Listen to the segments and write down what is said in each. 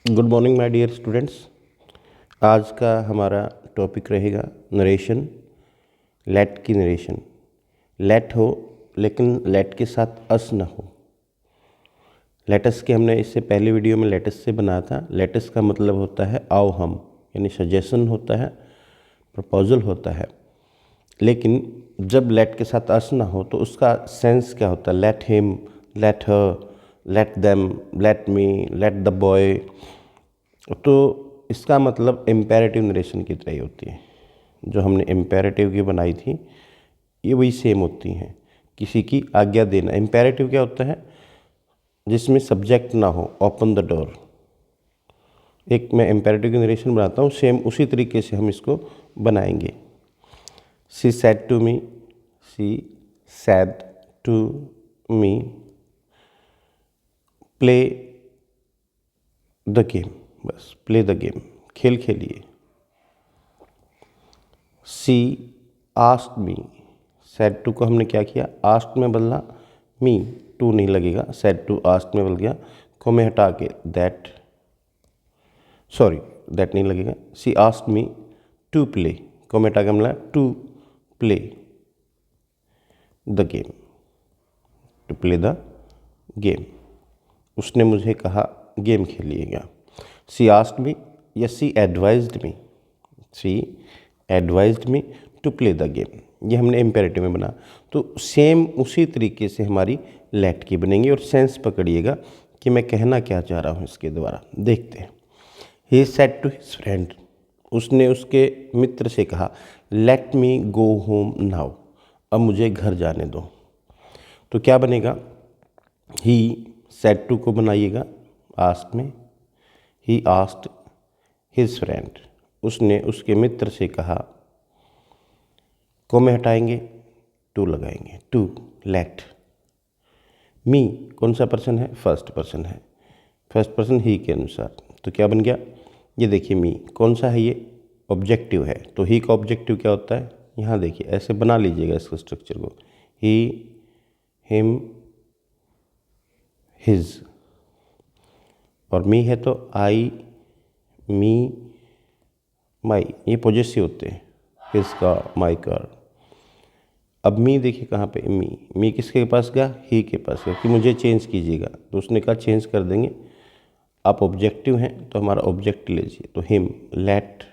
Good morning my dear students. आज का हमारा टॉपिक रहेगा नरेशन। लेट की नरेशन। लेट हो लेकिन लेट के साथ अस ना हो। लेटस के हमने इससे पहले वीडियो में लेटस से बनाया था। लेटस का मतलब होता है आओ हम, यानी सजेशन होता है, प्रपोजल होता है। लेकिन जब लेट के साथ अस ना हो तो उसका सेंस क्या होता है? Late him, let her, let them, late me, let the boy. तो इसका मतलब इम्पेरेटिव नरेशन की तरह ही होती है। जो हमने इम्पेरेटिव की बनाई थी ये वही सेम होती हैं। किसी की आज्ञा देना। इम्पेरेटिव क्या होता है? जिसमें सब्जेक्ट ना हो, ओपन द डोर। एक मैं इम्पेरेटिव की नरेशन बनाता हूँ, सेम उसी तरीके से हम इसको बनाएंगे। She said to me, she said to me, play the game. बस प्ले द गेम, खेल खेलिए। She asked me, said to को हमने क्या किया? आस्क्ड में बदला, मी टू नहीं लगेगा, सैड टू आस्क्ड में बदल गया। को में हटा के दैट, सॉरी दैट नहीं लगेगा। She asked me to play, को में हटा के मिला to play the game, to play the game. उसने मुझे कहा गेम खेलिएगा। सी आस्क्ड मी या she advised me, she advised me to play the game. ये हमने इम्पेरेटिव में बना। तो सेम उसी तरीके से हमारी लेट की बनेंगी। और सेंस पकड़िएगा कि मैं कहना क्या चाह रहा हूँ इसके द्वारा। देखते हैं। He said to his friend, उसने उसके मित्र से कहा let me go home now, अब मुझे घर जाने दो। तो क्या बनेगा? ही सेड टू को बनाइएगा आस्क्ड में। ही आस्क्ड हिज फ्रेंड, उसने उसके मित्र से कहा, को में हटाएंगे टू लगाएंगे, टू लेट मी। कौन सा पर्सन है? फर्स्ट पर्सन है। फर्स्ट पर्सन ही के अनुसार। तो क्या बन गया? ये देखिए मी कौन सा है? ये ऑब्जेक्टिव है। तो ही का ऑब्जेक्टिव क्या होता है? यहाँ देखिए ऐसे बना लीजिएगा इसको, स्ट्रक्चर को। ही, हिम, हिज। और मी है तो आई, मी, माई। ये पॉजेसिव होते हैं, हिज का, माई का। अब मी देखिए कहाँ पे? मी किसके पास गया? ही के पास गया कि मुझे चेंज कीजिएगा। तो उसने कहा चेंज कर देंगे। आप ऑब्जेक्टिव हैं तो हमारा ऑब्जेक्ट लीजिए। तो हिम, लेट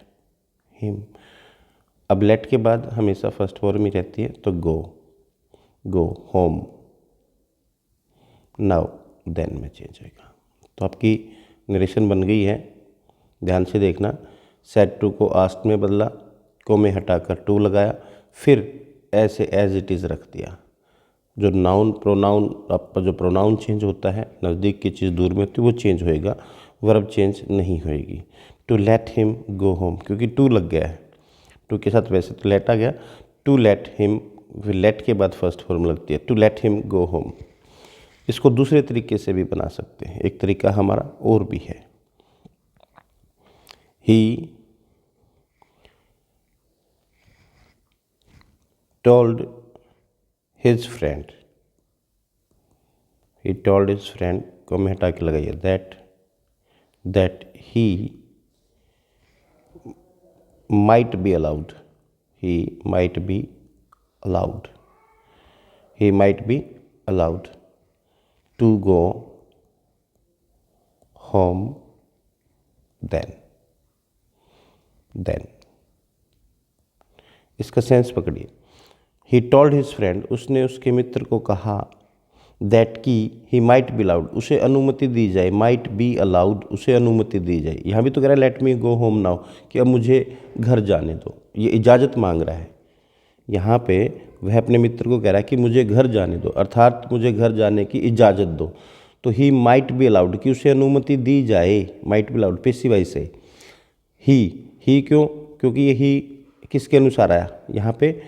हिम। अब लेट के बाद हमेशा फर्स्ट फॉर्म ही रहती है। तो गो, गो होम नाउ, देन में चेंज होएगा। तो आपकी नरेशन बन गई है। ध्यान से देखना। सेड टू को आस्क्ड में बदला, को में हटाकर टू लगाया, फिर ऐसे एज इट इज़ रख दिया। जो नाउन प्रोनाउन, आपका जो प्रोनाउन चेंज होता है, नज़दीक की चीज़ दूर में होती है, वो चेंज होएगा, वर्ब चेंज नहीं होएगी। To let him go home, क्योंकि टू लग गया है। टू के साथ वैसे तो लेट आ गया। टू लेट हिम, फिर लेट के बाद फर्स्ट फॉर्म लगती है, to let him go home. इसको दूसरे तरीके से भी बना सकते हैं। एक तरीका हमारा और भी है। He told his friend, he told his friend को मैं हटा के लगाइए that he might be allowed, he might be allowed, he might be allowed to go home then। इसका सेंस पकड़िए। ही टोल्ड हिज फ्रेंड, उसने उसके मित्र को कहा दैट की ही माइट बी अलाउड, उसे अनुमति दी जाए। माइट बी अलाउड, उसे अनुमति दी जाए। यहाँ भी तो कह रहा है late me go home now, कि अब मुझे घर जाने दो। ये इजाज़त मांग रहा है। यहाँ पे वह अपने मित्र को कह रहा है कि मुझे घर जाने दो, अर्थात मुझे घर जाने की इजाज़त दो। तो ही माइट बी अलाउड, कि उसे अनुमति दी जाए। Might be allowed passive voice है। ही क्यों? क्योंकि ये ही किसके अनुसार आया? यहाँ पे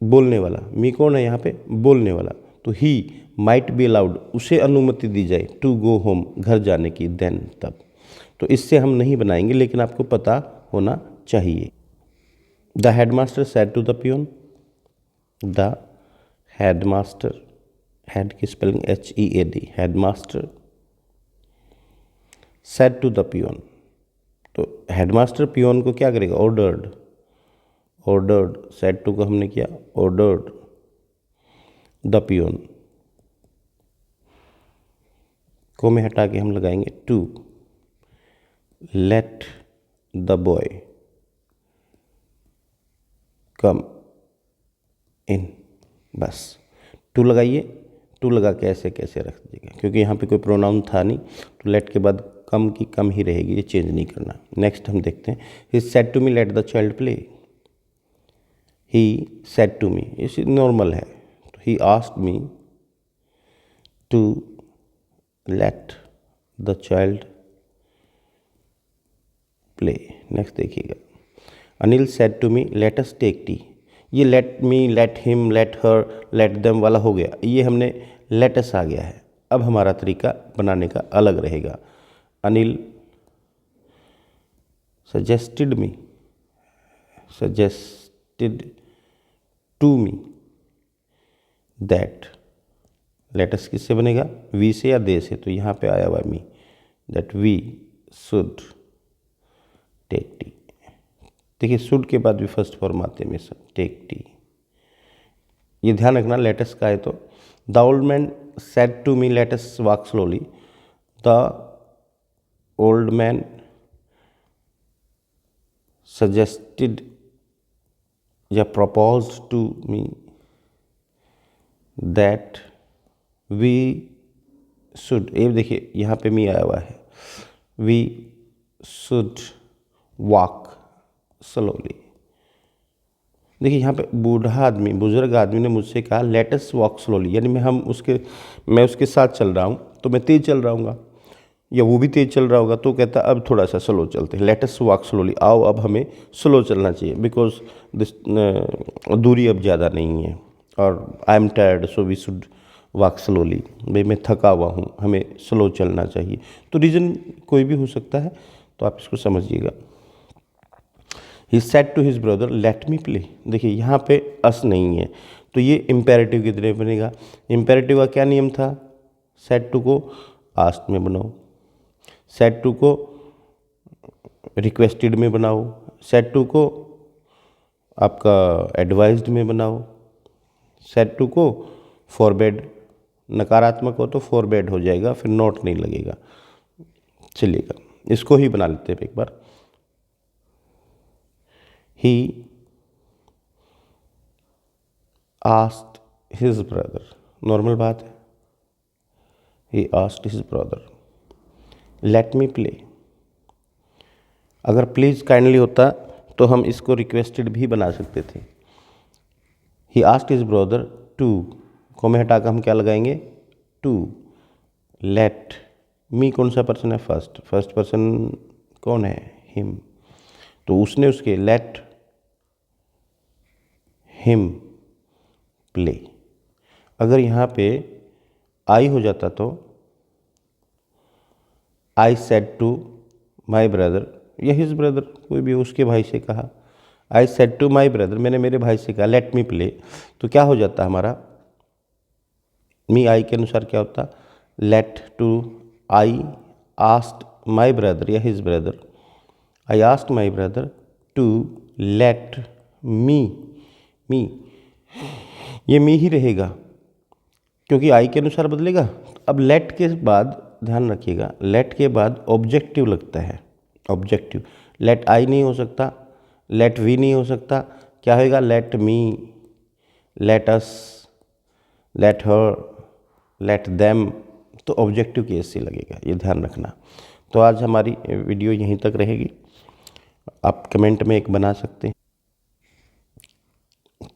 बोलने वाला। मी कौन है यहाँ पे? बोलने वाला। तो ही माइट बी अलाउड, उसे अनुमति दी जाए टू गो होम, घर जाने की, देन तब। तो इससे हम नहीं बनाएंगे, लेकिन आपको पता होना चाहिए। The headmaster said to the peon, the head की spelling HEAD, headmaster said to the peon, तो हेडमास्टर पियोन को क्या करेगा, ऑर्डर्ड, ऑर्डर्ड, सेड टू को हमने किया ऑर्डर्ड द पियोन, को में हटा के हम लगाएंगे to, let the boy come in, बस टू लगाइए, टू लगा के ऐसे कैसे रख दीजिएगा, क्योंकि यहाँ पे कोई प्रोनाउन था नहीं, तो लेट के बाद कम की कम ही रहेगी, ये चेंज नहीं करना। नेक्स्ट हम देखते हैं, he said to me let the child play, he said to me, ये नॉर्मल है, तो he asked me to let the child play. Next देखिएगा, Anil said to me let us take tea, ये let me, let him, let her, let them वाला हो गया, ये हमने लेट अस आ गया है। अब हमारा तरीका बनाने का अलग रहेगा। Anil suggested me, suggested to me that, let us किससे बनेगा, वी से या दे से, तो यहाँ पे आया हुआ me, that we should take tea. देखिए शुड के बाद भी फर्स्ट फॉर्म आते हैं हमेशा, टेक टी, ये ध्यान रखना। लेटस का है तो the old man said to me let's walk slowly, the old man suggested या proposed to me that we should, ये देखिए यहाँ पे मी आया हुआ है, वी शुड वॉक स्लोली। देखिए यहाँ पे बूढ़ा आदमी, बुजुर्ग आदमी ने मुझसे कहा लेट अस वॉक स्लोली, यानी मैं उसके साथ चल रहा हूँ तो मैं तेज़ चल रहा हूँगा, या वो भी तेज़ चल रहा होगा, तो कहता अब थोड़ा सा स्लो चलते हैं, लेट अस वॉक स्लोली, आओ अब हमें स्लो चलना चाहिए, बिकॉज दिस दूरी अब ज़्यादा नहीं है, और I am tired so we should walk slowly, भाई मैं थका हुआ हूँ, हमें स्लो चलना चाहिए। तो रीज़न कोई भी हो सकता है, तो आप इसको समझिएगा। He said to his brother let me play, देखिए यहाँ पे अस नहीं है, तो ये इम्पेरेटिव की तरह बनेगा। इम्पेरेटिव का क्या नियम था, सेड टू को आस्क्ड में बनाओ, सेड टू को रिक्वेस्टेड में बनाओ, सेड टू को आपका एडवाइज्ड में बनाओ, सेड टू को फॉरबेड, नकारात्मक हो तो फॉरबेड हो जाएगा, फिर नोट नहीं लगेगा। चलिएगा इसको ही बना लेते हैं एक बार। He asked his brother, normal बात है, he asked his brother let me play, अगर प्लीज़ काइंडली होता तो हम इसको रिक्वेस्टेड भी बना सकते थे। he asked his brother to, को में हटाकर हम क्या लगाएंगे, to let me, कौन सा पर्सन है, फर्स्ट पर्सन कौन है, him, तो उसने उसके let हिम प्ले, अगर यहाँ पे आई हो जाता तो I said to my brother या हिज ब्रदर, कोई भी उसके भाई से कहा, I said to my brother, मैंने मेरे भाई से कहा लेट मी प्ले, तो क्या हो जाता हमारा, मी आई के अनुसार क्या होता, let to I asked my brother या his brother, I asked my brother to let me, ये मी ही रहेगा क्योंकि आई के अनुसार बदलेगा। अब लेट के बाद ध्यान रखिएगा, लेट के बाद ऑब्जेक्टिव लगता है, ऑब्जेक्टिव, लेट आई नहीं हो सकता, लेट वी नहीं हो सकता, क्या होगा, लेट मी, लेट अस, लेट हर, लेट देम, तो ऑब्जेक्टिव केस से लगेगा, ये ध्यान रखना। तो आज हमारी वीडियो यहीं तक रहेगी, आप कमेंट में एक बना सकते हैं।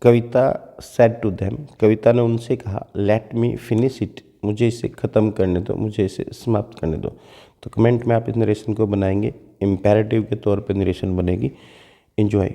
कविता सेड टू देम, कविता ने उनसे कहा लेट मी फिनिश इट, मुझे इसे ख़त्म करने दो, मुझे इसे समाप्त करने दो। तो कमेंट में आप इस नरेशन को बनाएंगे, इम्पेरेटिव के तौर पे नरेशन बनेगी। एंजॉय।